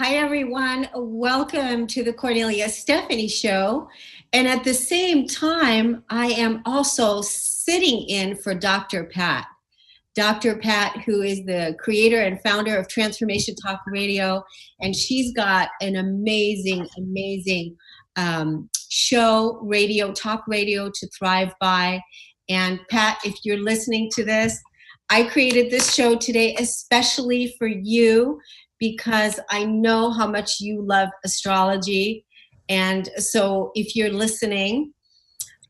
Hi, everyone. Welcome to the Kornelia Stephanie Show. And at the same time, I am also sitting in for Dr. Pat. Dr. Pat, who is the creator and founder of Transformation Talk Radio. And she's got an amazing show, talk radio to thrive by. And Pat, if you're listening to this, I created this show today especially for you, because I know how much you love astrology. And so if you're listening,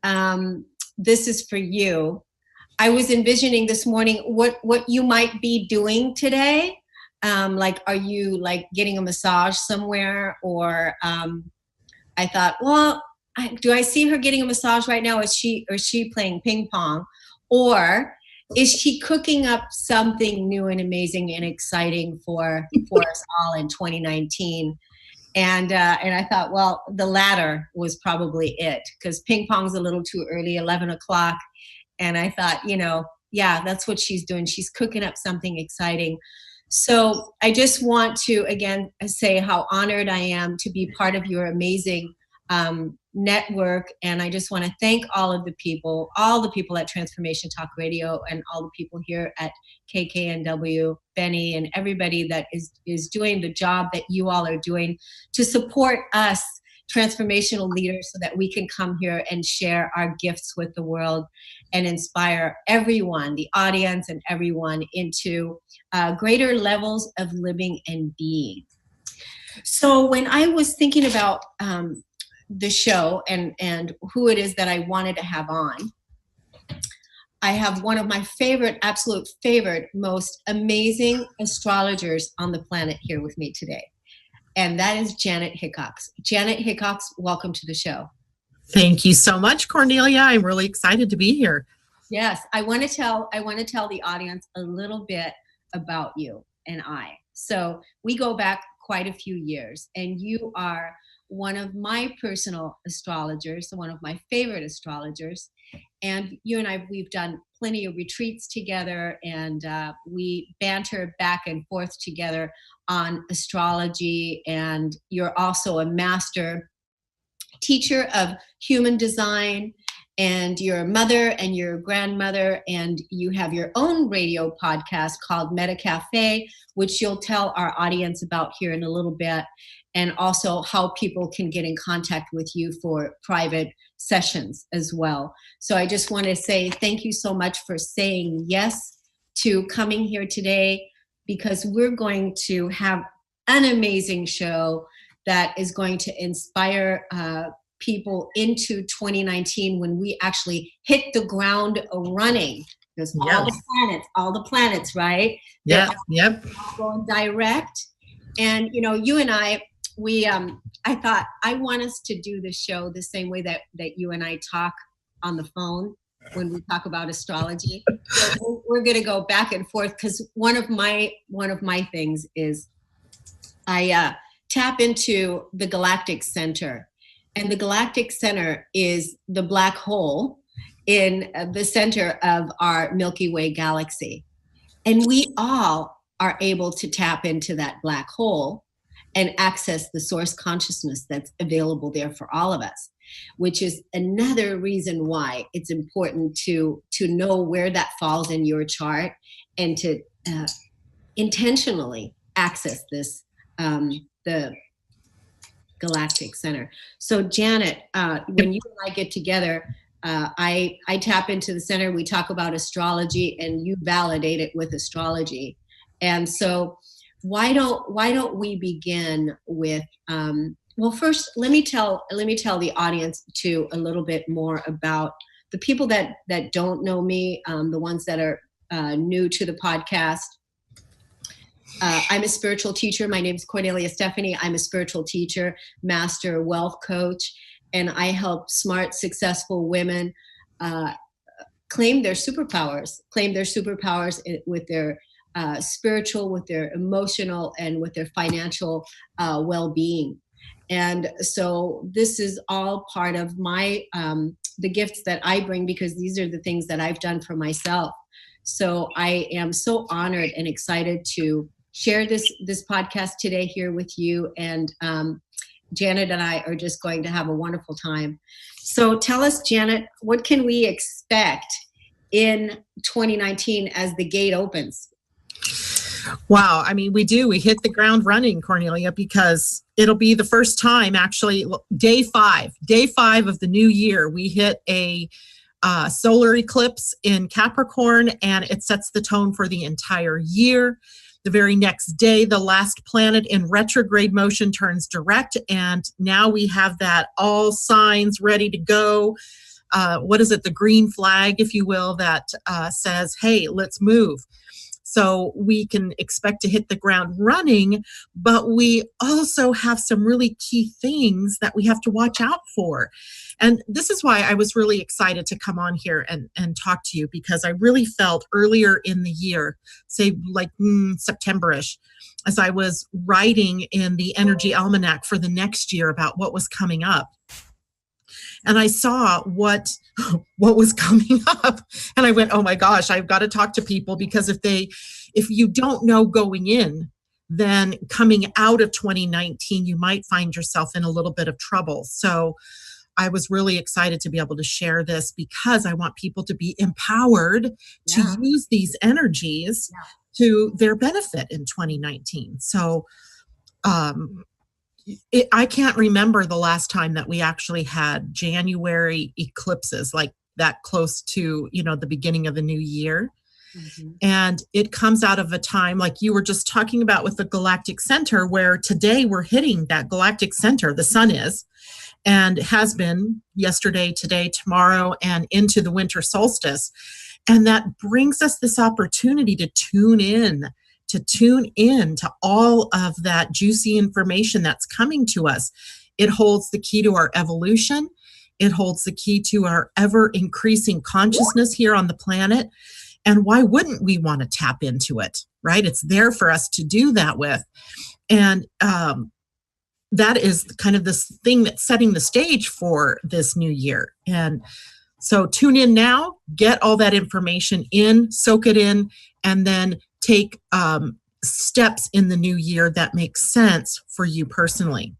this is for you. I was envisioning this morning what you might be doing today. Like, are you like getting a massage somewhere? Or I thought, well, do I see her getting a massage right now? Is she playing ping pong? Or is she cooking up something new and amazing and exciting for us all in 2019? And I thought, well, the latter was probably it, because ping pong's a little too early, 11 o'clock. And I thought, yeah, that's what she's doing. She's cooking up something exciting. So I just want to, again, say how honored I am to be part of your amazing network. And I just want to thank all the people at Transformation Talk Radio, and all the people here at KKNW, Benny, and everybody that is doing the job that you all are doing to support us transformational leaders, so that we can come here and share our gifts with the world and inspire everyone, the audience and everyone, into greater levels of living and being. So when I was thinking about the show and who it is that I wanted to have on, I have one of my absolute favorite, most amazing astrologers on the planet here with me today. And that is Janet Hickox. Janet Hickox, welcome to the show. Thank you so much, Kornelia. I'm really excited to be here. Yes, I want to tell the audience a little bit about you and I. So we go back quite a few years, and you are one of my personal astrologers, one of my favorite astrologers. And you and I, we've done plenty of retreats together, and we banter back and forth together on astrology. And you're also a master teacher of human design, and you're a mother and you're a grandmother, and you have your own radio podcast called Meta Cafe, which you'll tell our audience about here in a little bit, and also how people can get in contact with you for private sessions as well. So I just want to say thank you so much for saying yes to coming here today, because we're going to have an amazing show that is going to inspire people into 2019, when we actually hit the ground running. Because all the planets, right? Yep. Going direct. And you and I, I thought, I want us to do the show the same way that you and I talk on the phone when we talk about astrology. So we're going to go back and forth, because one of my things is I tap into the galactic center. And the galactic center is the black hole in the center of our Milky Way galaxy. And we all are able to tap into that black hole and access the source consciousness that's available there for all of us, which is another reason why it's important to know where that falls in your chart, and to intentionally access this, the galactic center. So Janet, when you and I get together, I tap into the center, we talk about astrology, and you validate it with astrology. And so why don't we begin with, well, first, let me tell the audience too a little bit more about the people that don't know me, the ones that are new to the podcast. I'm a spiritual teacher. My name is Kornelia Stephanie. I'm a spiritual teacher, master wealth coach, and I help smart, successful women claim their superpowers with their spiritual, with their emotional, and with their financial well-being. And so this is all part of my the gifts that I bring, because these are the things that I've done for myself. So I am so honored and excited to share this podcast today here with you. And Janet and I are just going to have a wonderful time. So tell us, Janet, what can we expect in 2019 as the gate opens? Wow. I mean, we hit the ground running, Kornelia, because it'll be the first time, actually, day five of the new year, we hit a solar eclipse in Capricorn, and it sets the tone for the entire year. The very next day, the last planet in retrograde motion turns direct, and now we have that all signs ready to go. What is it? The green flag, if you will, that says, hey, let's move. So we can expect to hit the ground running, but we also have some really key things that we have to watch out for. And this is why I was really excited to come on here and talk to you, because I really felt earlier in the year, say like September-ish, as I was writing in the Energy Almanac for the next year about what was coming up. And I saw what was coming up, and I went, oh my gosh, I've got to talk to people, because if you don't know going in, then coming out of 2019, you might find yourself in a little bit of trouble. So I was really excited to be able to share this, because I want people to be empowered to use these energies to their benefit in 2019. So, I can't remember the last time that we actually had January eclipses like that close to, the beginning of the new year. Mm-hmm. And it comes out of a time like you were just talking about with the galactic center, where today we're hitting that galactic center, the sun is, and has been yesterday, today, tomorrow, and into the winter solstice. And that brings us this opportunity to tune in to all of that juicy information that's coming to us. It holds the key to our evolution. It holds the key to our ever increasing consciousness here on the planet. And why wouldn't we want to tap into it, right? It's there for us to do that with. And that is kind of this thing that's setting the stage for this new year. And so tune in now, get all that information in, soak it in, and then take steps in the new year that make sense for you personally.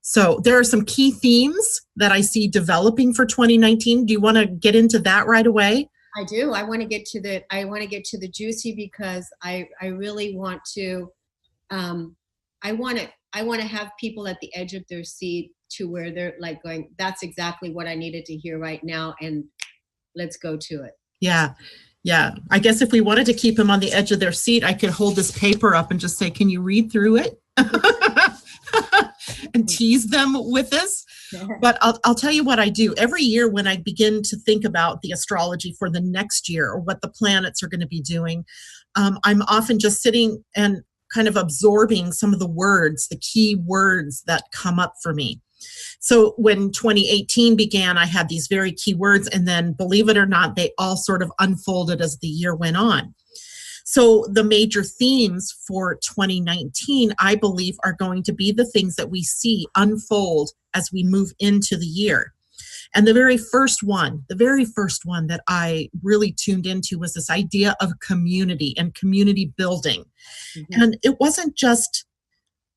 So there are some key themes that I see developing for 2019. Do you want to get into that right away? I do. I want to get to the juicy, because I really want to I want to have people at the edge of their seat, to where they're like going, that's exactly what I needed to hear right now, and let's go to it. Yeah. I guess if we wanted to keep them on the edge of their seat, I could hold this paper up and just say, can you read through it? And tease them with this. But I'll tell you what I do. Every year when I begin to think about the astrology for the next year, or what the planets are going to be doing, I'm often just sitting and kind of absorbing some of the words, the key words that come up for me. So when 2018 began, I had these very key words, and then, believe it or not, they all sort of unfolded as the year went on. So the major themes for 2019, I believe, are going to be the things that we see unfold as we move into the year. And the very first one that I really tuned into was this idea of community and community building. Mm-hmm. And it wasn't just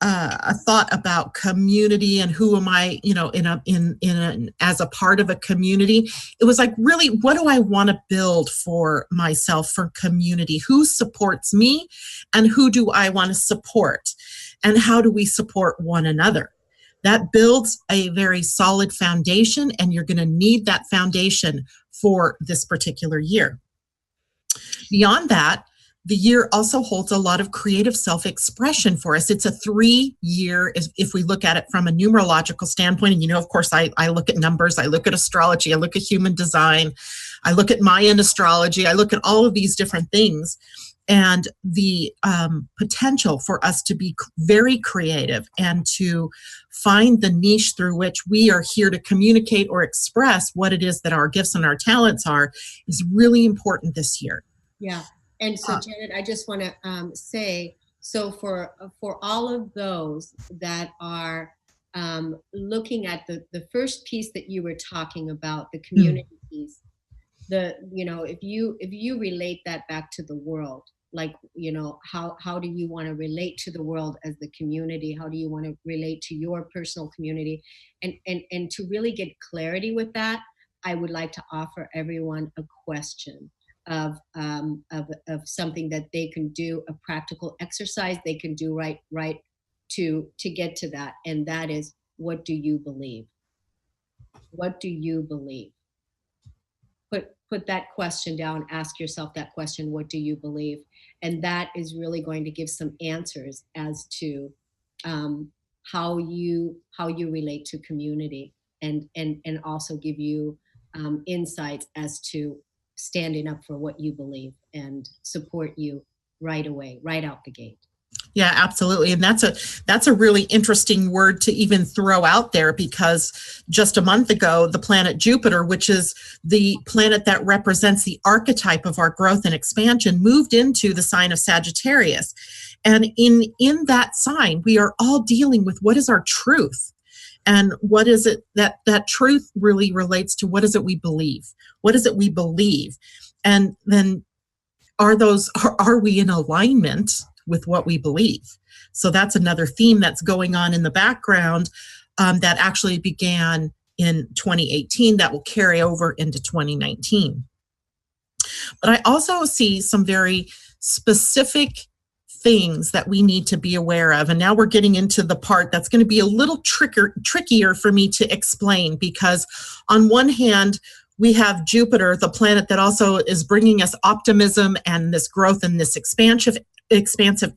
a thought about community and who am I, as a part of a community. It was like, really, what do I want to build for myself, for community? Who supports me, and who do I want to support? And how do we support one another? That builds a very solid foundation, and you're going to need that foundation for this particular year. Beyond that, the year also holds a lot of creative self-expression for us. It's a 3-year, if we look at it from a numerological standpoint. And, of course, I look at numbers, I look at astrology, I look at human design, I look at Mayan astrology, I look at all of these different things. And the potential for us to be very creative and to find the niche through which we are here to communicate or express what it is that our gifts and our talents are is really important this year. Yeah. And so, Janet, I just want to say, so for all of those that are looking at the first piece that you were talking about, the community piece, if you relate that back to the world, like, how do you want to relate to the world as the community? How do you want to relate to your personal community? And to really get clarity with that, I would like to offer everyone a question of something that they can do, a practical exercise they can do right to get to that. And that is, what do you believe? What do you believe? Put that question down, ask yourself that question, what do you believe? And that is really going to give some answers as to how you relate to community, and also give you insights as to standing up for what you believe and support you right away, right out the gate. Yeah, absolutely. And that's a really interesting word to even throw out there, because just a month ago, the planet Jupiter, which is the planet that represents the archetype of our growth and expansion, moved into the sign of Sagittarius. And in that sign, we are all dealing with what is our truth. And what is it that truth really relates to? What is it we believe? What is it we believe? And then are we in alignment with what we believe? So that's another theme that's going on in the background that actually began in 2018 that will carry over into 2019. But I also see some very specific things that we need to be aware of. And now we're getting into the part that's going to be a little trickier for me to explain, because on one hand, we have Jupiter, the planet that also is bringing us optimism and this growth and this expansive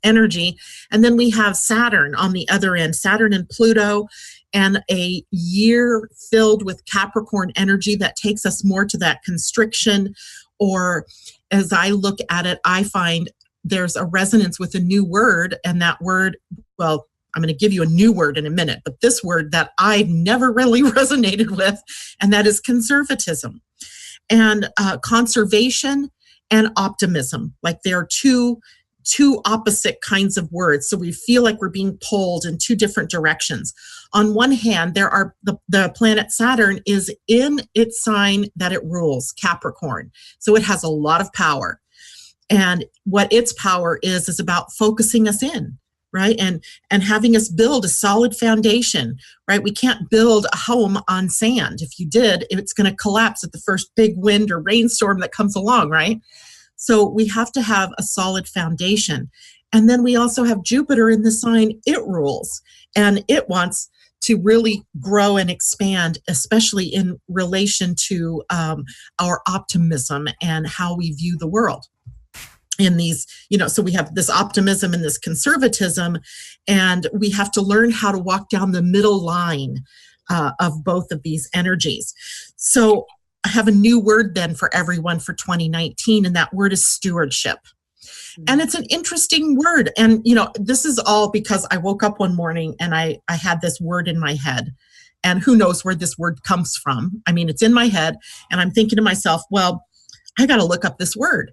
energy. And then we have Saturn on the other end, Saturn and Pluto, and a year filled with Capricorn energy that takes us more to that constriction. Or as I look at it, I find there's a resonance with a new word, and that word, well, I'm going to give you a new word in a minute, but this word that I've never really resonated with, and that is conservatism. And conservation and optimism, like they're two opposite kinds of words. So we feel like we're being pulled in two different directions. On one hand, there are the planet Saturn is in its sign that it rules, Capricorn. So it has a lot of power. And what its power is about focusing us in, right? And having us build a solid foundation, right? We can't build a home on sand. If you did, it's going to collapse at the first big wind or rainstorm that comes along, right? So we have to have a solid foundation. And then we also have Jupiter in the sign it rules, and it wants to really grow and expand, especially in relation to our optimism and how we view the world. In these, so we have this optimism and this conservatism, and we have to learn how to walk down the middle line of both of these energies. So I have a new word then for everyone for 2019, and that word is stewardship. And it's an interesting word. And, this is all because I woke up one morning and I had this word in my head. And who knows where this word comes from? I mean, it's in my head, and I'm thinking to myself, well, I got to look up this word.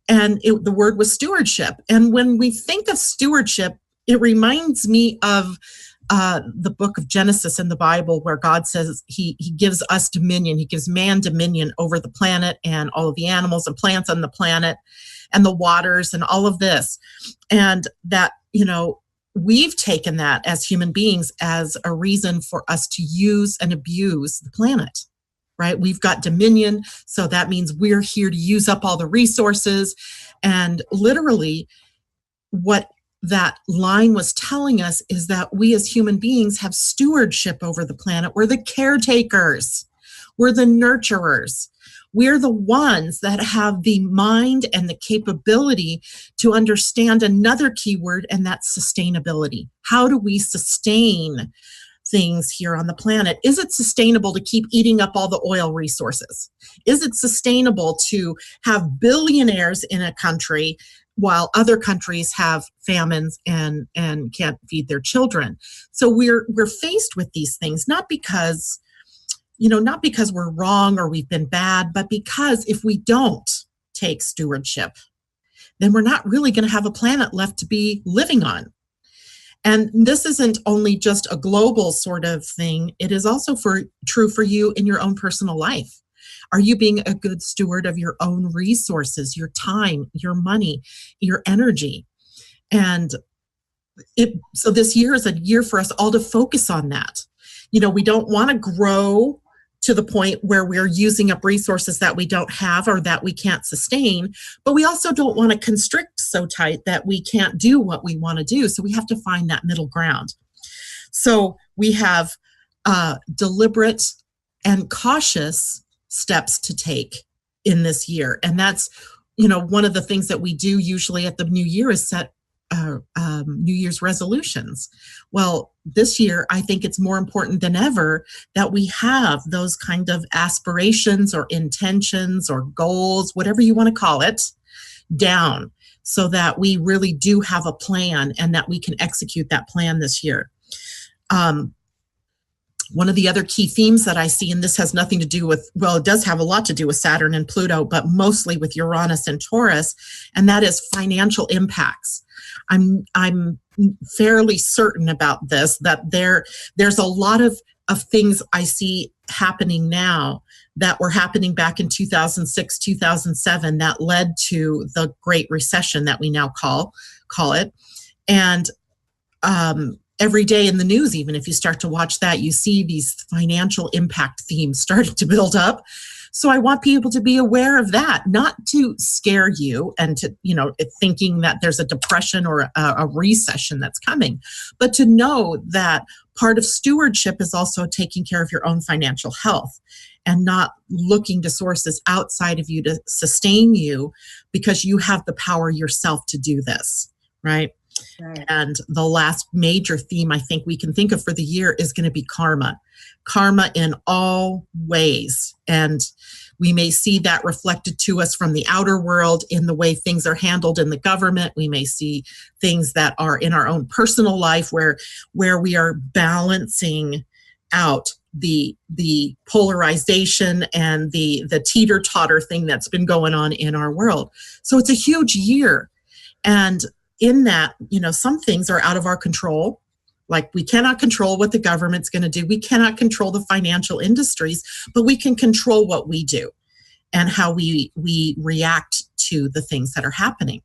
And the word was stewardship. And when we think of stewardship, it reminds me of the book of Genesis in the Bible, where God says he gives us dominion. He gives man dominion over the planet and all of the animals and plants on the planet and the waters and all of this. And that, we've taken that as human beings as a reason for us to use and abuse the planet. Right? We've got dominion. So that means we're here to use up all the resources. And literally what that line was telling us is that we as human beings have stewardship over the planet. We're the caretakers. We're the nurturers. We're the ones that have the mind and the capability to understand another key word, and that's sustainability. How do we sustain things here on the planet? Is it sustainable to keep eating up all the oil resources? Is it sustainable to have billionaires in a country while other countries have famines and can't feed their children? So we're faced with these things, not because we're wrong or we've been bad, but because if we don't take stewardship, then we're not really going to have a planet left to be living on. And this isn't only just a global sort of thing. It is also true for you in your own personal life. Are you being a good steward of your own resources, your time, your money, your energy? And so this year is a year for us all to focus on that. We don't want to grow to the point where we're using up resources that we don't have or that we can't sustain, but we also don't want to constrict so tight that we can't do what we want to do. So we have to find that middle ground. So we have deliberate and cautious steps to take in this year. And that's, one of the things that we do usually at the new year is set New Year's resolutions. Well, this year, I think it's more important than ever that we have those kind of aspirations or intentions or goals, whatever you want to call it, down so that we really do have a plan and that we can execute that plan this year. One of the other key themes that I see, and this has nothing to do with, well, it does have a lot to do with Saturn and Pluto, but mostly with Uranus and Taurus, and that is financial impacts. I'm fairly certain about this, that there's a lot of things I see happening now that were happening back in 2006, 2007 that led to the Great Recession that we now call it. And every day in the news, even if you start to watch that, you see these financial impact themes starting to build up. So I want people to be aware of that, not to scare you and to, thinking that there's a depression or a recession that's coming, but to know that part of stewardship is also taking care of your own financial health and not looking to sources outside of you to sustain you, because you have the power yourself to do this, right? Right. And the last major theme I think we can think of for the year is going to be karma. Karma in all ways. And we may see that reflected to us from the outer world in the way things are handled in the government. We may see things that are in our own personal life where we are balancing out the polarization and the teeter-totter thing that's been going on in our world. So it's a huge year. And in that, some things are out of our control. Like, we cannot control what the government's going to do. We cannot control the financial industries, but we can control what we do and how we react to the things that are happening.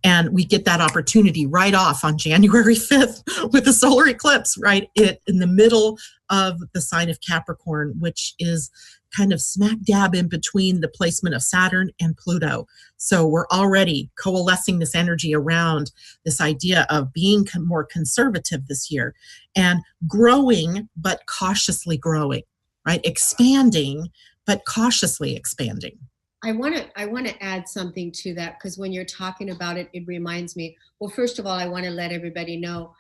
And we get that opportunity right off on January 5th with the solar eclipse, right in the middle of the sign of Capricorn, which is kind of smack dab in between the placement of Saturn and Pluto. So we're already coalescing this energy around this idea of being more conservative this year and growing, but cautiously growing, right? Expanding, but cautiously expanding. I want to add something to that, because when you're talking about it, it reminds me, well, first of all, I want to let everybody know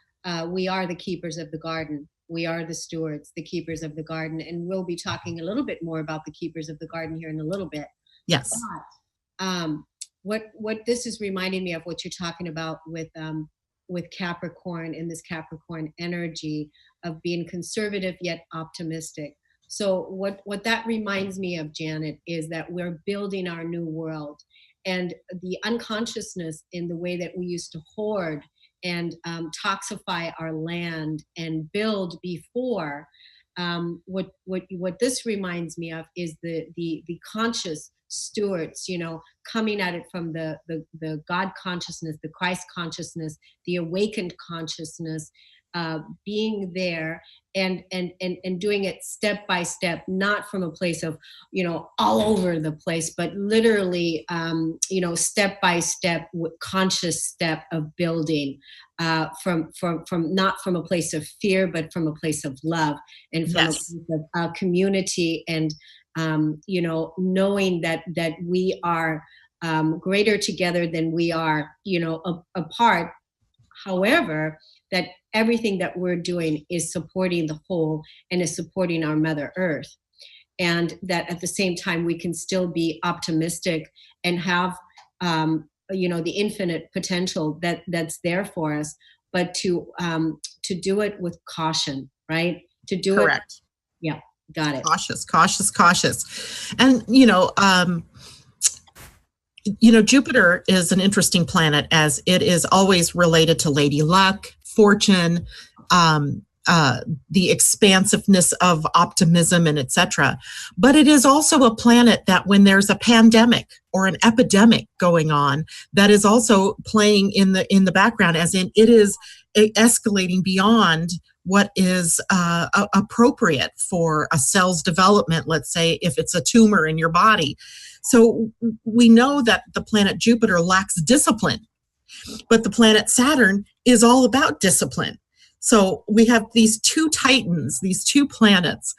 we are the keepers of the garden. We are the stewards, the keepers of the garden. And we'll be talking a little bit more about the keepers of the garden here in a little bit. Yes. But, what this is reminding me of, what you're talking about with Capricorn, and this Capricorn energy of being conservative yet optimistic. So what that reminds me of, Janet, is that we're building our new world, and the unconsciousness in the way that we used to hoard and toxify our land and build before. What this reminds me of is the conscious stewards, coming at it from the God consciousness, the Christ consciousness, the awakened consciousness, being there and doing it step by step, not from a place of, all over the place, but literally, step by step, conscious step of building, from not from a place of fear, but from a place of love, and from Yes. a place of community, and knowing that we are greater together than we are, apart. However, that everything that we're doing is supporting the whole and is supporting our Mother Earth. And that at the same time, we can still be optimistic and have, the infinite potential that's there for us, but to do it with caution, right? To do Correct. it. Yeah, got it. Cautious. And, Jupiter is an interesting planet, as it is always related to lady luck, fortune, the expansiveness of optimism and etc. But it is also a planet that when there's a pandemic or an epidemic going on, that is also playing in the background, as in it is escalating beyond what is appropriate for a cell's development, let's say, if it's a tumor in your body. So we know that the planet Jupiter lacks discipline, but the planet Saturn is all about discipline. So we have these two titans, these two planets,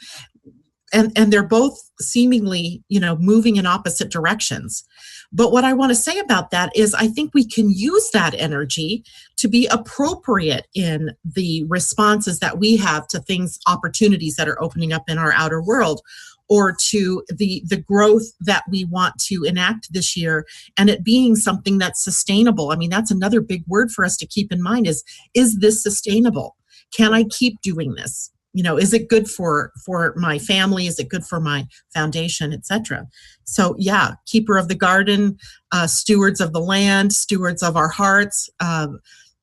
and they're both seemingly, moving in opposite directions. But what I want to say about that is I think we can use that energy to be appropriate in the responses that we have to things, opportunities that are opening up in our outer world, or to the growth that we want to enact this year, and it being something that's sustainable. I mean, that's another big word for us to keep in mind is this sustainable? Can I keep doing this? Is it good for my family? Is it good for my foundation, etc.? So yeah, keeper of the garden, stewards of the land, stewards of our hearts.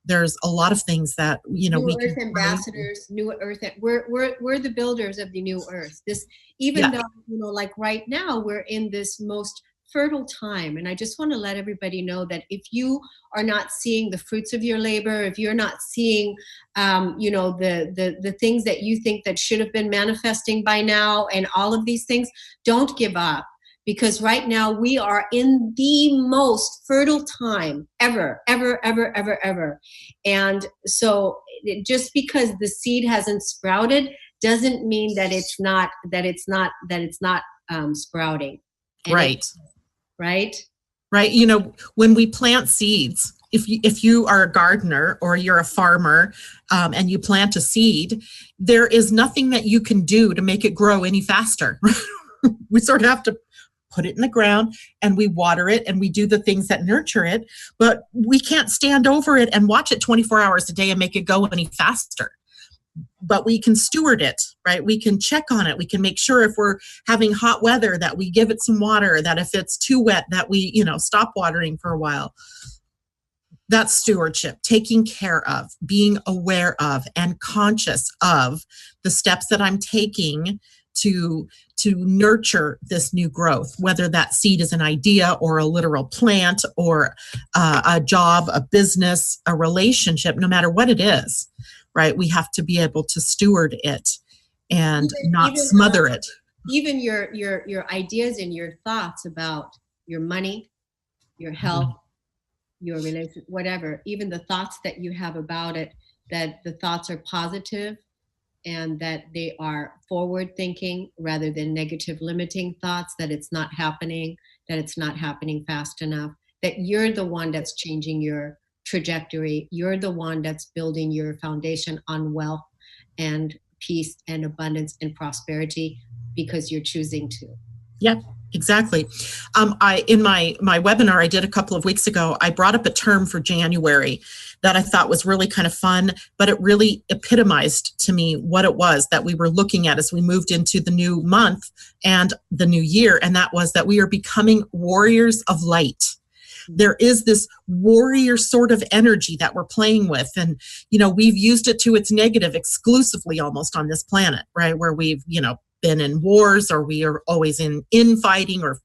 There's a lot of things that new we Earth can ambassadors, new Earth. We're the builders of the new Earth. This, even though like right now we're in this most fertile time, and I just want to let everybody know that if you are not seeing the fruits of your labor, if you're not seeing, the things that you think that should have been manifesting by now, and all of these things, don't give up. Because right now we are in the most fertile time ever. And so just because the seed hasn't sprouted doesn't mean that it's not sprouting. And right. Right. When we plant seeds, if you are a gardener or you're a farmer, and you plant a seed, there is nothing that you can do to make it grow any faster. We sort of have to put it in the ground, and we water it, and we do the things that nurture it, but we can't stand over it and watch it 24 hours a day and make it go any faster. But we can steward it, right? We can check on it. We can make sure if we're having hot weather that we give it some water, that if it's too wet that we, stop watering for a while. That's stewardship, taking care of, being aware of, and conscious of the steps that I'm taking to nurture this new growth, whether that seed is an idea or a literal plant or a job, a business, a relationship, no matter what it is, right? We have to be able to steward it and not smother it. Even your ideas and your thoughts about your money, your health, your relationship, whatever, even the thoughts that you have about it, that the thoughts are positive, and that they are forward thinking rather than negative limiting thoughts, that it's not happening, that it's not happening fast enough, that you're the one that's changing your trajectory. You're the one that's building your foundation on wealth and peace and abundance and prosperity because you're choosing to. Yeah, exactly. In my webinar I did a couple of weeks ago, I brought up a term for January that I thought was really kind of fun, but it really epitomized to me what it was that we were looking at as we moved into the new month and the new year. And that was that we are becoming warriors of light. There is this warrior sort of energy that we're playing with. And, we've used it to its negative exclusively almost on this planet, right? Where we've, been in wars, or we are always in infighting, or,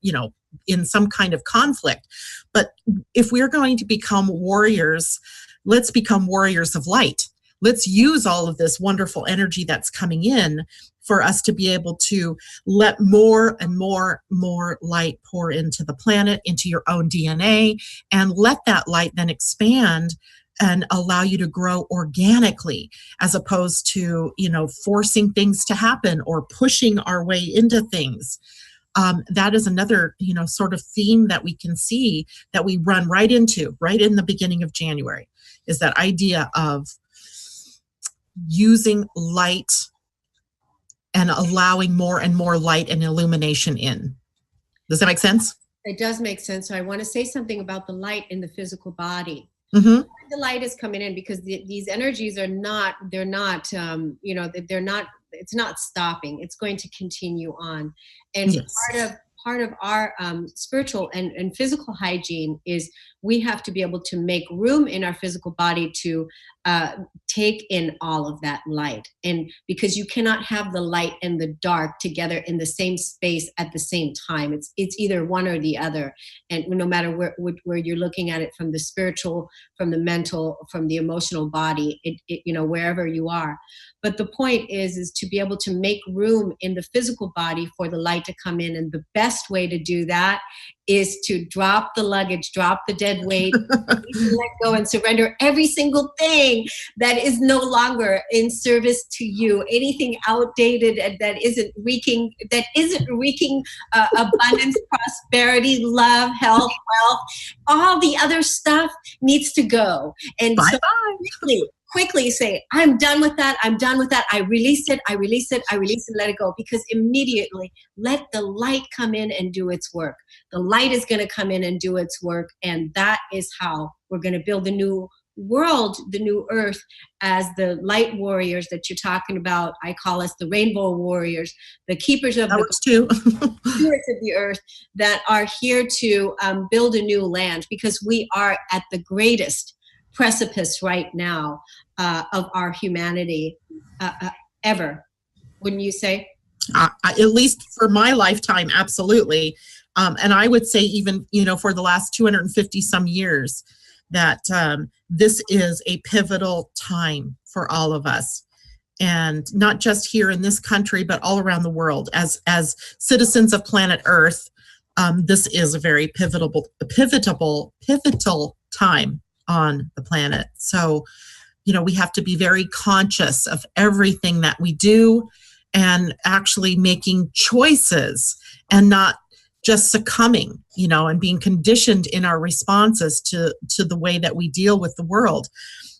in some kind of conflict. But if we're going to become warriors, let's become warriors of light. Let's use all of this wonderful energy that's coming in for us to be able to let more and more light pour into the planet, into your own DNA, and let that light then expand and allow you to grow organically, as opposed to, forcing things to happen or pushing our way into things. That is another, sort of theme that we can see that we run right into right in the beginning of January, is that idea of using light and allowing more and more light and illumination in. Does that make sense? It does make sense. So I want to say something about the light in the physical body. Mm-hmm. The light is coming in because these energies it's not stopping. It's going to continue on. And yes. part of our spiritual and physical hygiene is we have to be able to make room in our physical body to take in all of that light. And because you cannot have the light and the dark together in the same space at the same time, it's either one or the other. And no matter where you're looking at it, from the spiritual, from the mental, from the emotional body, wherever you are. But the point is to be able to make room in the physical body for the light to come in. And the best way to do that is to drop the luggage, drop the dead weight, let go and surrender every single thing that is no longer in service to you. Anything outdated and that isn't wreaking abundance, prosperity, love, health, wealth. All the other stuff needs to go. And bye-bye. Quickly say, I'm done with that. I'm done with that. I release it. I release it. I release it. Let it go. Because immediately let the light come in and do its work. The light is going to come in and do its work. And that is how we're going to build the new world, the new earth, as the light warriors that you're talking about. I call us the rainbow warriors, the keepers of stewards of the earth, that are here to build a new land, because we are at the greatest precipice right now of our humanity ever, wouldn't you say? At least for my lifetime, absolutely. And I would say even, for the last 250 some years, that this is a pivotal time for all of us. And not just here in this country, but all around the world. As citizens of planet Earth, this is a very pivotal time on the planet. So, we have to be very conscious of everything that we do, and actually making choices and not just succumbing, and being conditioned in our responses to the way that we deal with the world.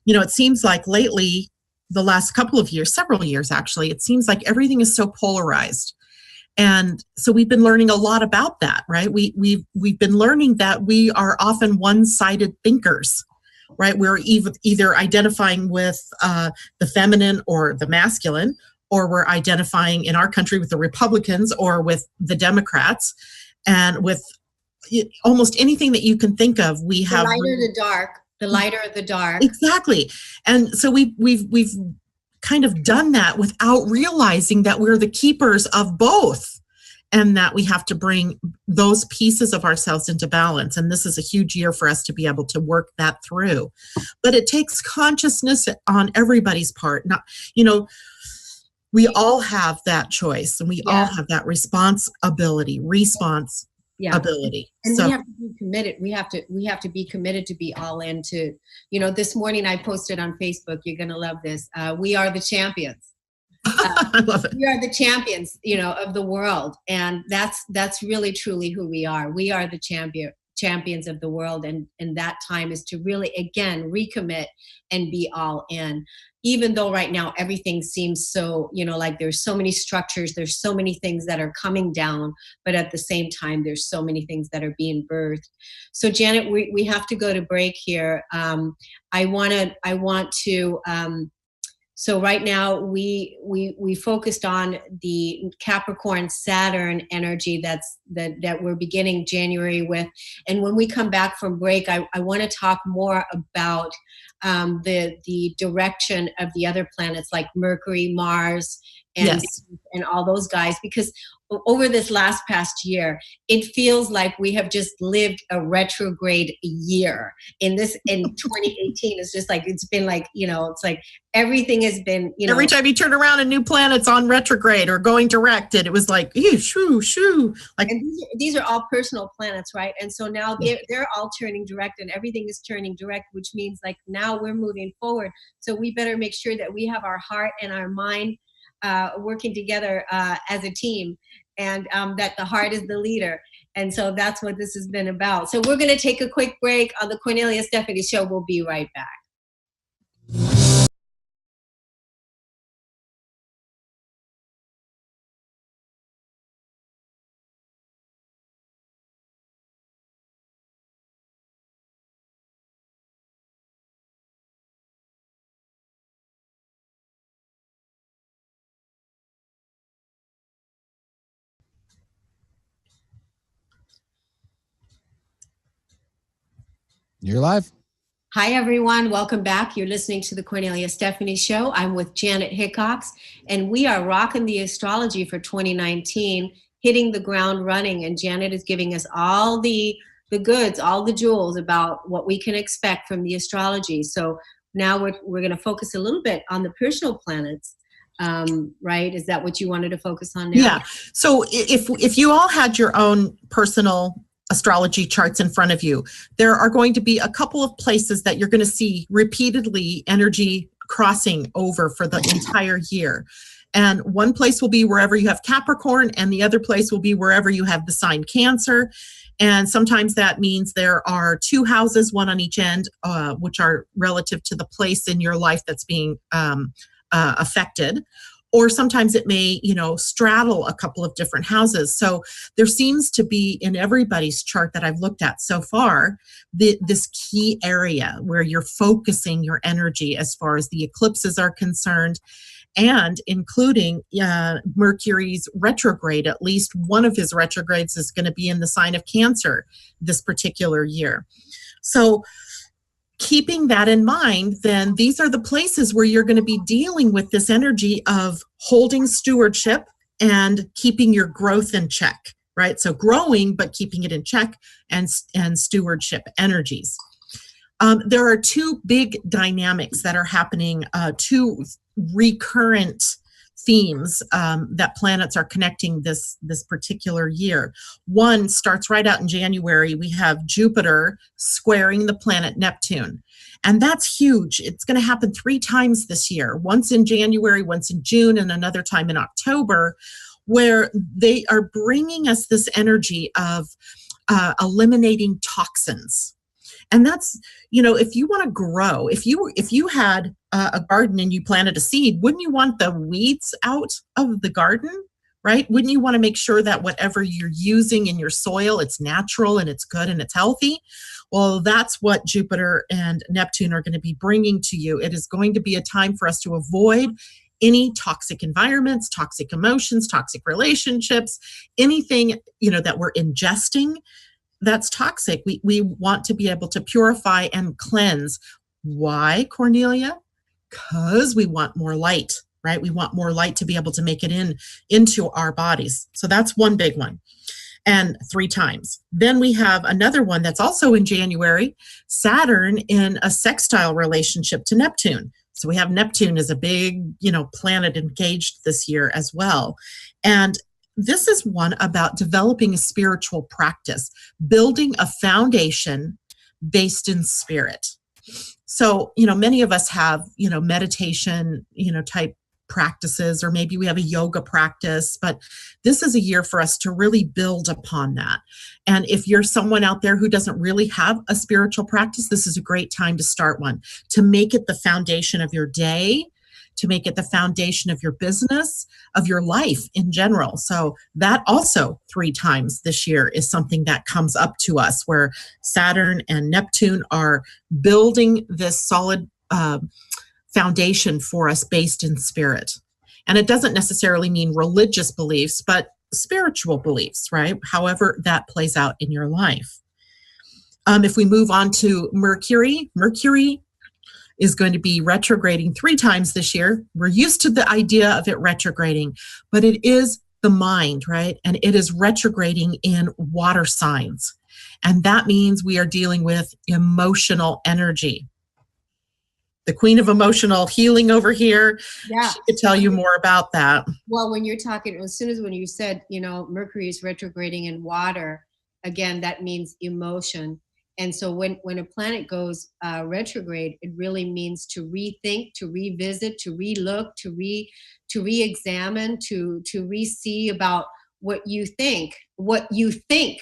It seems like lately, the last couple of years, several years actually, it seems like everything is so polarized. And so we've been learning a lot about that, right? We've been learning that we are often one-sided thinkers, right? We're either identifying with the feminine or the masculine, or we're identifying in our country with the Republicans or with the Democrats, and with almost anything that you can think of. We have the lighter the dark, the lighter the dark. Exactly. And so we've kind of done that without realizing that we're the keepers of both, and that we have to bring those pieces of ourselves into balance. And this is a huge year for us to be able to work that through. But it takes consciousness on everybody's part. Not, we all have that choice, and we all have that responsibility. And we have to be committed. We have to be committed to be all in. To, this morning I posted on Facebook, you're going to love this. We are the champions. I love it. We are the champions, of the world. And that's really, truly who we are. We are the champions of the world. And that time is to really, again, recommit and be all in. Even though right now everything seems so, like there's so many structures, there's so many things that are coming down, but at the same time, there's so many things that are being birthed. So Janet, we have to go to break here. I want to, so right now we focused on the Capricorn Saturn energy that we're beginning January with. And when we come back from break, I want to talk more about the direction of the other planets like Mercury, Mars, and all those guys, because over this past year, it feels like we have just lived a retrograde year. In 2018, it's just like, it's been like, it's like everything has been, every time you turn around, a new planet's on retrograde or going direct, it was like, shoo. Like, and these are all personal planets, right? And so now they're all turning direct, and everything is turning direct, which means like now we're moving forward. So we better make sure that we have our heart and our mind working together as a team, and that the heart is the leader. And so that's what this has been about. So we're going to take a quick break on the Kornelia Stephanie Show. We'll be right back. You're live. Hi, everyone. Welcome back. You're listening to the Kornelia Stephanie Show. I'm with Janet Hickox, and we are rocking the astrology for 2019, hitting the ground running. And Janet is giving us all the goods, all the jewels about what we can expect from the astrology. So now we're going to focus a little bit on the personal planets. Right? Is that what you wanted to focus on now? Yeah. So if you all had your own personal astrology charts in front of you, there are going to be a couple of places that you're going to see repeatedly energy crossing over for the entire year. And one place will be wherever you have Capricorn, and the other place will be wherever you have the sign Cancer. And sometimes that means there are two houses, one on each end, which are relative to the place in your life that's being affected. Or sometimes it may, straddle a couple of different houses. So there seems to be in everybody's chart that I've looked at so far, this key area where you're focusing your energy as far as the eclipses are concerned, and including Mercury's retrograde. At least one of his retrogrades is going to be in the sign of Cancer this particular year. So keeping that in mind, then these are the places where you're going to be dealing with this energy of holding stewardship and keeping your growth in check, right? So growing, but keeping it in check, and stewardship energies. There are two big dynamics that are happening, two recurrent themes that planets are connecting this particular year. One starts right out in January. We have Jupiter squaring the planet Neptune. And that's huge. It's going to happen 3 times this year, once in January, once in June, and another time in October, where they are bringing us this energy of eliminating toxins. And that's, if you want to grow, if you had a garden and you planted a seed, wouldn't you want the weeds out of the garden, right? Wouldn't you want to make sure that whatever you're using in your soil, it's natural and it's good and it's healthy? Well, that's what Jupiter and Neptune are going to be bringing to you. It is going to be a time for us to avoid any toxic environments, toxic emotions, toxic relationships, anything, that we're ingesting that's toxic. We want to be able to purify and cleanse. Why, Kornelia? Because we want more light, right? We want more light to be able to make it into our bodies. So that's one big one. And 3 times. Then we have another one that's also in January, Saturn in a sextile relationship to Neptune. So we have Neptune as a big, planet engaged this year as well. And this is one about developing a spiritual practice, building a foundation based in spirit. So, many of us have, meditation, type practices, or maybe we have a yoga practice, but this is a year for us to really build upon that. And if you're someone out there who doesn't really have a spiritual practice, this is a great time to start one, to make it the foundation of your day, to make it the foundation of your business, of your life in general. So that also 3 times this year is something that comes up to us, where Saturn and Neptune are building this solid foundation for us based in spirit. And it doesn't necessarily mean religious beliefs, but spiritual beliefs, right? However that plays out in your life. If we move on to Mercury is going to be retrograding 3 times this year. We're used to the idea of it retrograding, but it is the mind, right? And it is retrograding in water signs. And that means we are dealing with emotional energy. The queen of emotional healing over here, Yeah. she could tell you more about that. Well, when you're talking, as soon as when you said, Mercury is retrograding in water, again, that means emotion. And so when a planet goes retrograde, it really means to rethink, to revisit, to relook, to re-examine, to re-see about what you think,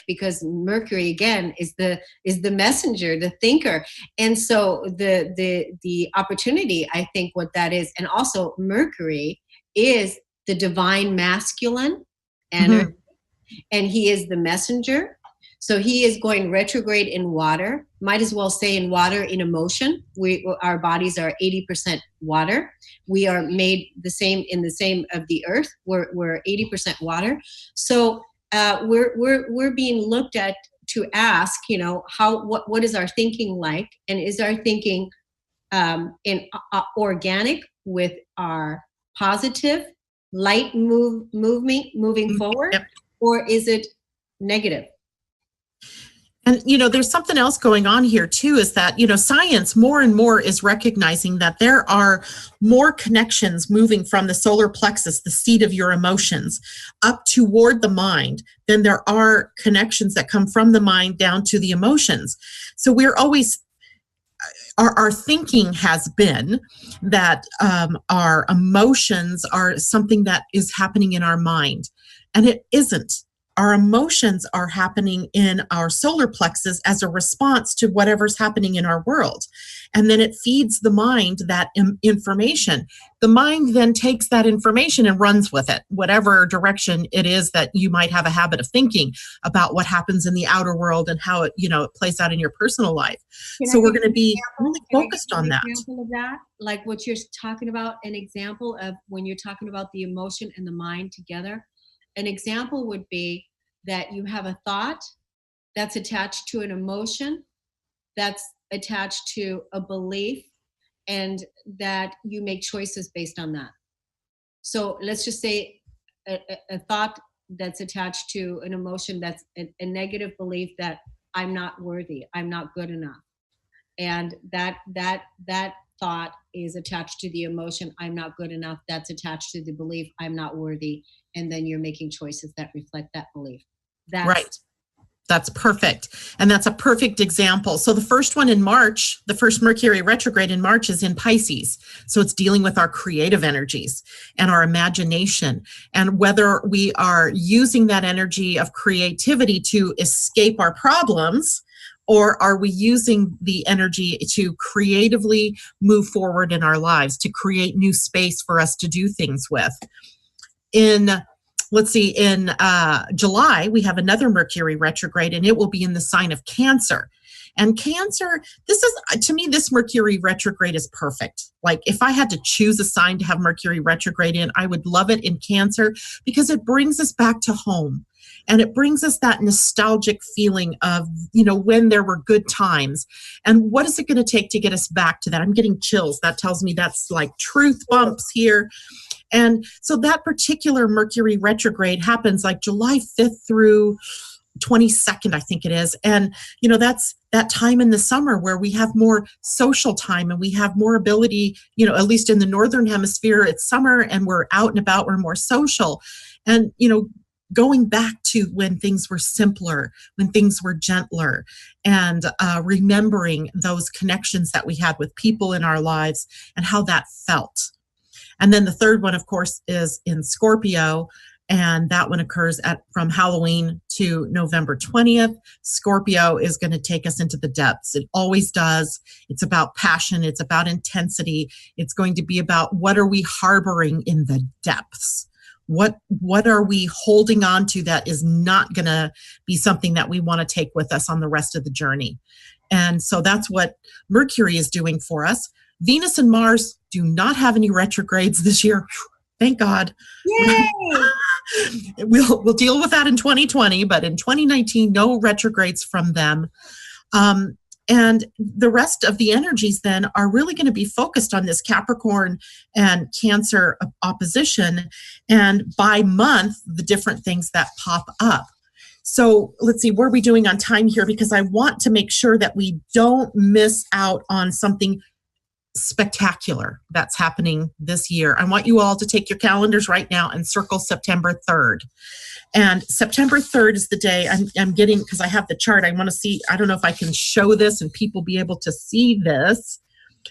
because Mercury again is the messenger, the thinker. And so the opportunity, I think what that is, and also Mercury is the divine masculine energy, and he is the messenger. So he is going retrograde in water. Might as well say in water, in emotion. Our bodies are 80% water. We are made the same of the earth. We're 80% water. So we're being looked at ask, what is our thinking like, and is our thinking in organic with our positive light moving forward, Yep. or is it negative? And, there's something else going on here too, is that, science more and more is recognizing that there are more connections moving from the solar plexus, the seat of your emotions, up toward the mind than there are connections that come from the mind down to the emotions. So we're always, our thinking has been that our emotions are something that is happening in our mind, and it isn't. Our emotions are happening in our solar plexus as a response to whatever's happening in our world. And then it feeds the mind that information. The mind then takes that information and runs with it, whatever direction it is that you might have a habit of thinking about what happens in the outer world and how it, it plays out in your personal life. So we're going to be really focused on that. Example of that, like what you're talking about, an example of when you're talking about the emotion and the mind together. An example would be that you have a thought that's attached to an emotion, that's attached to a belief, and that you make choices based on that. So let's just say a thought that's attached to an emotion, that's a negative belief that I'm not worthy, I'm not good enough. And that thought is attached to the emotion, I'm not good enough. That's attached to the belief, I'm not worthy. And then you're making choices that reflect that belief. Right. That's perfect. And that's a perfect example. So the first one in March, the first Mercury retrograde in March is in Pisces. So it's dealing with our creative energies and our imagination, and whether we are using that energy of creativity to escape our problems, or are we using the energy to creatively move forward in our lives, to create new space for us to do things with. In July, we have another Mercury retrograde, and it will be in the sign of Cancer. And Cancer, to me, this Mercury retrograde is perfect. Like, if I had to choose a sign to have Mercury retrograde in, I would love it in Cancer, because it brings us back to home. And it brings us that nostalgic feeling of, when there were good times. And what is it going to take to get us back to that? I'm getting chills. That tells me that's like truth bumps here. And so that particular Mercury retrograde happens like July 5th through 22nd, I think it is. And, that's that time in the summer where we have more social time and we have more ability, at least in the Northern Hemisphere, it's summer and we're out and about, we're more social. And, going back to when things were simpler, when things were gentler, and remembering those connections that we had with people in our lives and how that felt. And then the third one, of course, is in Scorpio, and that one occurs from Halloween to November 20th. Scorpio is going to take us into the depths. It always does. It's about passion. It's about intensity. It's going to be about what are we harboring in the depths? What are we holding on to that is not going to be something that we want to take with us on the rest of the journey? And so that's what Mercury is doing for us. Venus and Mars do not have any retrogrades this year. Thank God. Yay! We'll deal with that in 2020, but in 2019, no retrogrades from them. And the rest of the energies then are really going to be focused on this Capricorn and Cancer opposition, and by month, the different things that pop up. So let's see, what are we doing on time here? Because I want to make sure that we don't miss out on something spectacular that's happening this year. I want you all to take your calendars right now and circle September 3rd. And September 3rd is the day I'm getting, because I have the chart. I want to see, I don't know if I can show this and people be able to see this,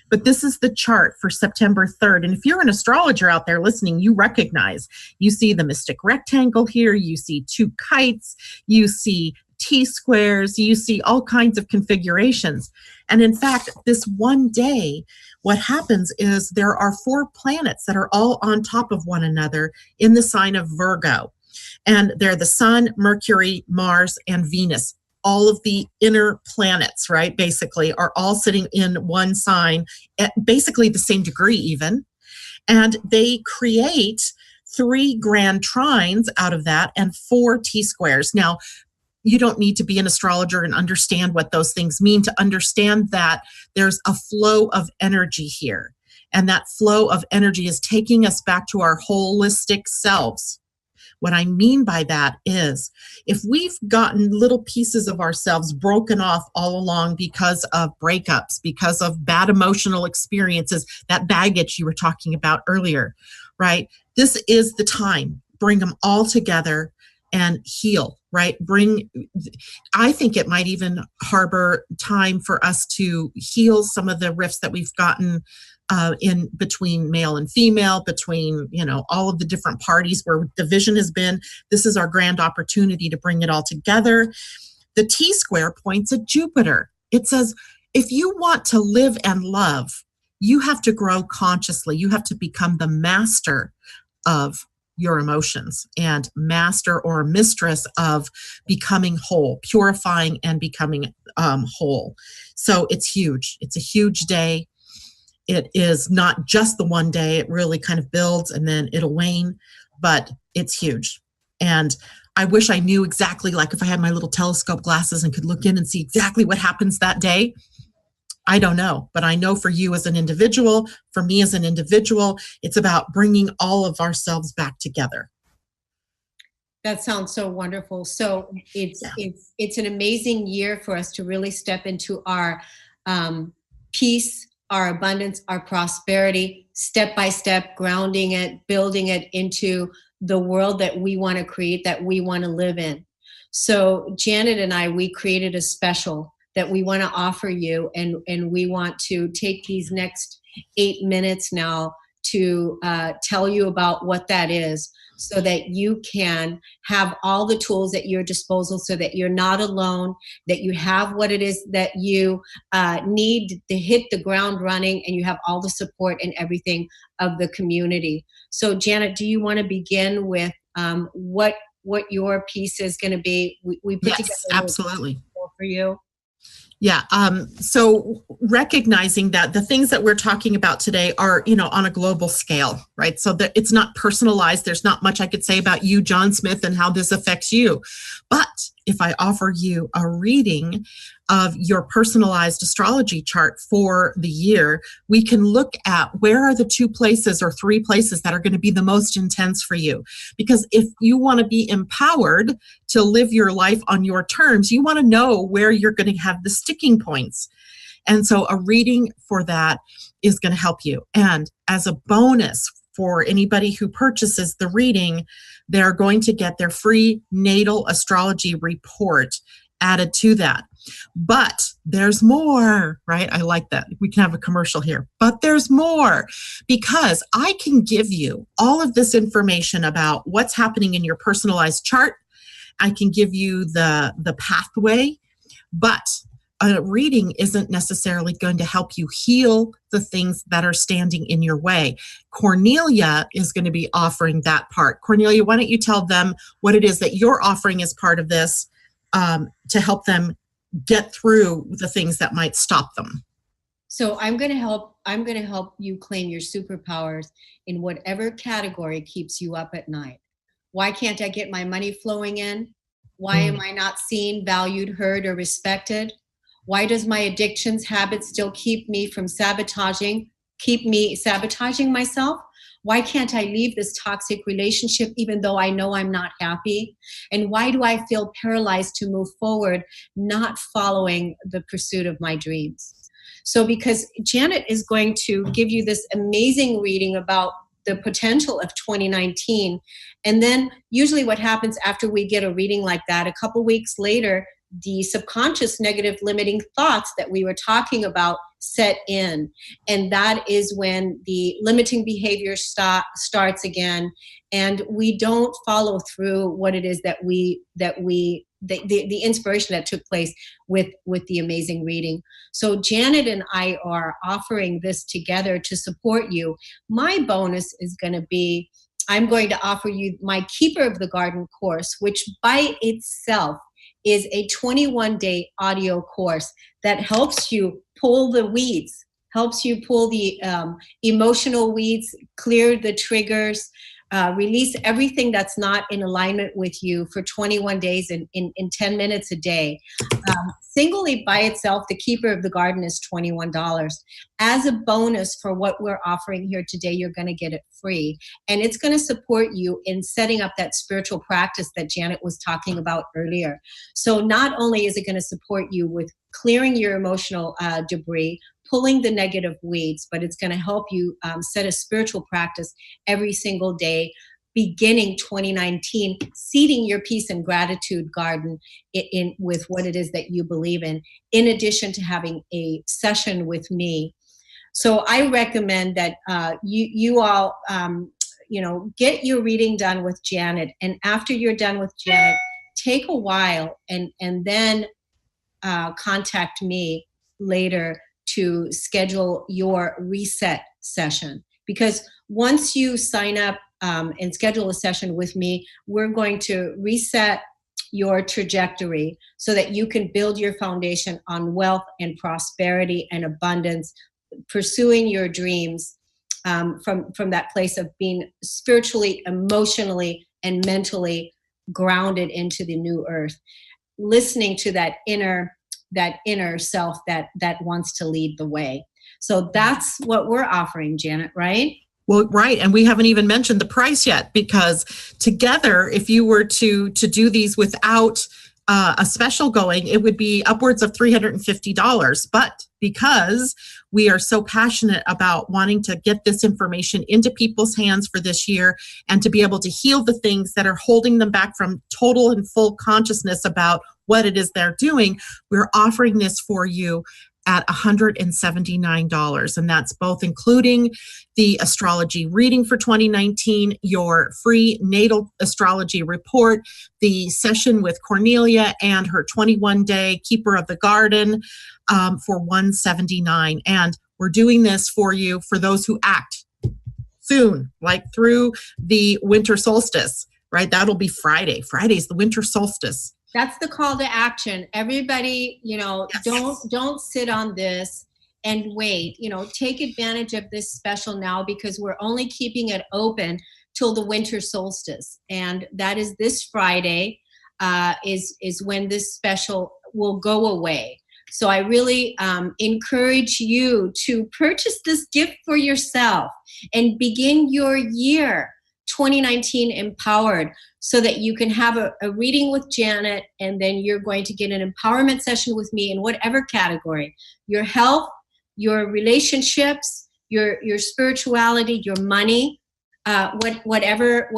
but this is the chart for September 3rd. And if you're an astrologer out there listening, you recognize, you see the mystic rectangle here, you see two kites, you see T-squares, you see all kinds of configurations. And in fact, this one day, what happens is there are 4 planets that are all on top of one another in the sign of Virgo. And they're the Sun, Mercury, Mars, and Venus. All of the inner planets, right, basically, are all sitting in one sign at basically the same degree even. And they create 3 grand trines out of that and 4 T-squares. Now, you don't need to be an astrologer and understand what those things mean to understand that there's a flow of energy here. And that flow of energy is taking us back to our holistic selves. What I mean by that is if we've gotten little pieces of ourselves broken off all along because of breakups, because of bad emotional experiences, that baggage you were talking about earlier, right? This is the time. Bring them all together and heal, right? I think it might even harbor time for us to heal some of the rifts that we've gotten in between male and female, between, all of the different parties where division has been. This is our grand opportunity to bring it all together. The T-square points at Jupiter. It says, if you want to live and love, you have to grow consciously. You have to become the master of your emotions and master or mistress of becoming whole, purifying and becoming whole. So it's huge. It's a huge day. It is not just the one day. It really kind of builds and then it'll wane, but it's huge. And I wish I knew exactly, like if I had my little telescope glasses and could look in and see exactly what happens that day. I don't know, but I know for you as an individual, for me as an individual, it's about bringing all of ourselves back together. That sounds so wonderful. So it's an amazing year for us to really step into our peace, our abundance, our prosperity, step by step, grounding it, building it into the world that we want to create, that we want to live in. So Janet and I, we created a special that we want to offer you, and we want to take these next 8 minutes now to tell you about what that is, so that you can have all the tools at your disposal, so that you're not alone, that you have what it is that you need to hit the ground running, and you have all the support and everything of the community. So Janet, do you want to begin with what your piece is going to be? We put together absolutely for you. Yeah. So recognizing that the things that we're talking about today are, on a global scale, right? So that it's not personalized. There's not much I could say about you, John Smith, and how this affects you. But if I offer you a reading of your personalized astrology chart for the year, we can look at where are the 2 places or 3 places that are going to be the most intense for you. Because if you want to be empowered to live your life on your terms, you want to know where you're going to have the sticking points. And so a reading for that is going to help you. And as a bonus for anybody who purchases the reading, they're going to get their free natal astrology report added to that. But there's more, right? I like that. We can have a commercial here. But there's more, because I can give you all of this information about what's happening in your personalized chart. I can give you the pathway, but a reading isn't necessarily going to help you heal the things that are standing in your way. Kornelia is going to be offering that part. Kornelia, why don't you tell them what it is that you're offering as part of this to help them get through the things that might stop them. So I'm going to help you claim your superpowers in whatever category keeps you up at night. Why can't I get my money flowing in? Why am I not seen, valued, heard, or respected? Why does my addictions habit still keep me sabotaging myself? Why can't I leave this toxic relationship even though I know I'm not happy? And why do I feel paralyzed to move forward, not following the pursuit of my dreams? So because Janet is going to give you this amazing reading about the potential of 2019. And then usually what happens after we get a reading like that, a couple weeks later, the subconscious negative limiting thoughts that we were talking about set in. And that is when the limiting behavior starts again. And we don't follow through what it is that the inspiration that took place with the amazing reading. So Janet and I are offering this together to support you. My bonus is going to be, I'm going to offer you my Keeper of the Garden course, which by itself is a 21-day audio course that helps you pull the weeds, helps you pull the emotional weeds, clear the triggers, release everything that's not in alignment with you for 21 days in 10 minutes a day. Singly by itself, the Keeper of the Garden is $21. As a bonus for what we're offering here today, you're going to get it free. And it's going to support you in setting up that spiritual practice that Janet was talking about earlier. So not only is it going to support you with clearing your emotional debris, pulling the negative weeds, but it's going to help you set a spiritual practice every single day, beginning 2019, seeding your peace and gratitude garden in with what it is that you believe in addition to having a session with me. So I recommend that you all, get your reading done with Janet. And after you're done with Janet, take a while and then contact me later to schedule your reset session. Because once you sign up and schedule a session with me, we're going to reset your trajectory so that you can build your foundation on wealth and prosperity and abundance, pursuing your dreams from that place of being spiritually, emotionally, and mentally grounded into the new earth, listening to that inner self that wants to lead the way. So that's what we're offering, Janet, right? Well, right. And we haven't even mentioned the price yet, because together, if you were to do these without a special going, it would be upwards of $350. But because we are so passionate about wanting to get this information into people's hands for this year and to be able to heal the things that are holding them back from total and full consciousness about what it is they're doing, we're offering this for you at $179. And that's both including the astrology reading for 2019, your free natal astrology report, the session with Kornelia and her 21-day Keeper of the Garden for $179. And we're doing this for you for those who act soon, like through the winter solstice, right? That'll be Friday. Friday's the winter solstice. That's the call to action. Everybody, Yes. don't sit on this and wait. Take advantage of this special now, because we're only keeping it open till the winter solstice, and that is this Friday. Is when this special will go away. So I really encourage you to purchase this gift for yourself and begin your year 2019 empowered, so that you can have a reading with Janet, and then you're going to get an empowerment session with me in whatever category: your health, your relationships, your spirituality, your money, whatever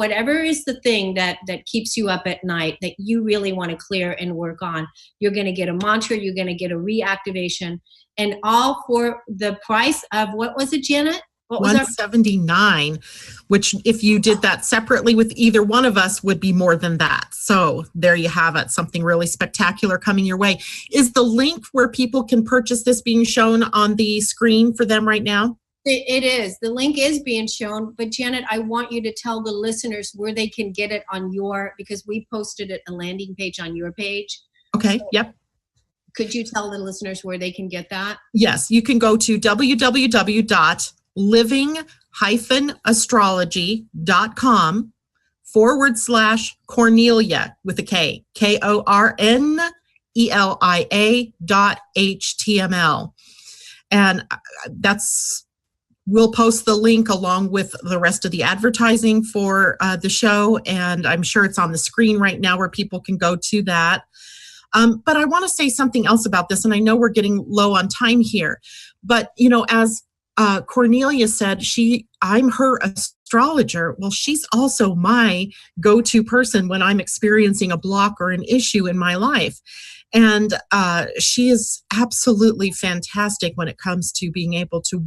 is the thing that keeps you up at night that you really want to clear and work on. You're going to get a mantra, you're going to get a reactivation, and all for the price of, what was it, Janet? What was $179, which if you did that separately with either one of us would be more than that. So there you have it, something really spectacular coming your way. Is the link where people can purchase this being shown on the screen for them right now? It is. The link is being shown. But Janet, I want you to tell the listeners where they can get it on because we posted it, a landing page on your page. Okay, yep. Could you tell the listeners where they can get that? Yes, you can go to living-astrology.com/Kornelia with a K, KORNELIA.html. And we'll post the link along with the rest of the advertising for the show. And I'm sure it's on the screen right now where people can go to that. But I want to say something else about this. And I know we're getting low on time here, but as Kornelia said, I'm her astrologer. Well, she's also my go-to person when I'm experiencing a block or an issue in my life. And she is absolutely fantastic when it comes to being able to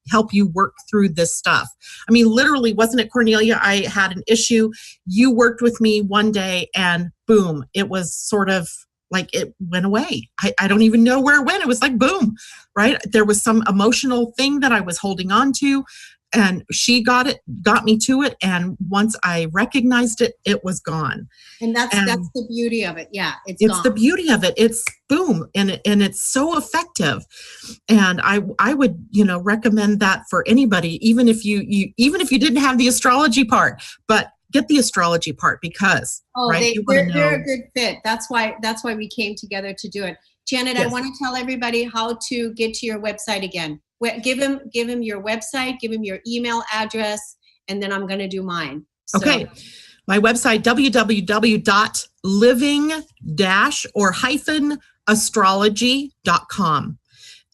help you work through this stuff. I mean, literally, wasn't it, Kornelia? I had an issue. You worked with me one day and boom, it was sort of like it went away. I don't even know where it went. It was like, boom, right? There was some emotional thing that I was holding on to. And she got me to it. And once I recognized it, it was gone. And that's the beauty of it. Yeah, it's the gone. beauty of it. It's boom, and it's so effective. And I would, recommend that for anybody, even if you didn't have the astrology part, but get the astrology part because they're a good fit. That's why we came together to do it. Janet, yes. I want to tell everybody how to get to your website again. Give him your website, give him your email address, and then I'm going to do mine. So. Okay. My website, www.living-astrology.com.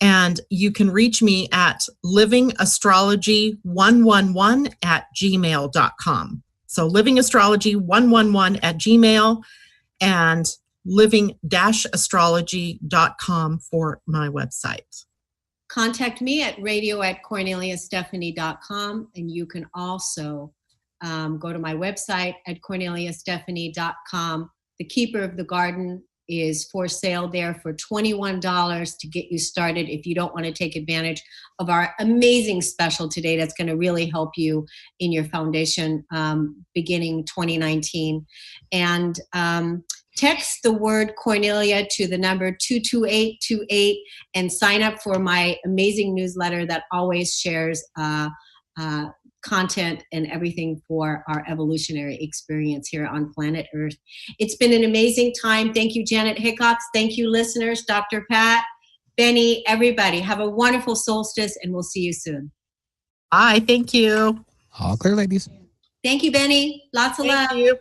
And you can reach me at livingastrology111@gmail.com. So livingastrology111@gmail and living-astrology.com for my website. Contact me at radio@korneliastephanie.com, and you can also go to my website at korneliastephanie.com. The Keeper of the Garden is for sale there for $21 to get you started if you don't want to take advantage of our amazing special today that's going to really help you in your foundation beginning 2019. And text the word Kornelia to the number 22828 and sign up for my amazing newsletter that always shares content and everything for our evolutionary experience here on planet Earth. It's been an amazing time. Thank you, Janet Hickox. Thank you, listeners, Dr. Pat, Benny, everybody. Have a wonderful solstice, and we'll see you soon. Bye. Thank you. All clear, ladies. Thank you, Benny. Lots of love. Thank you.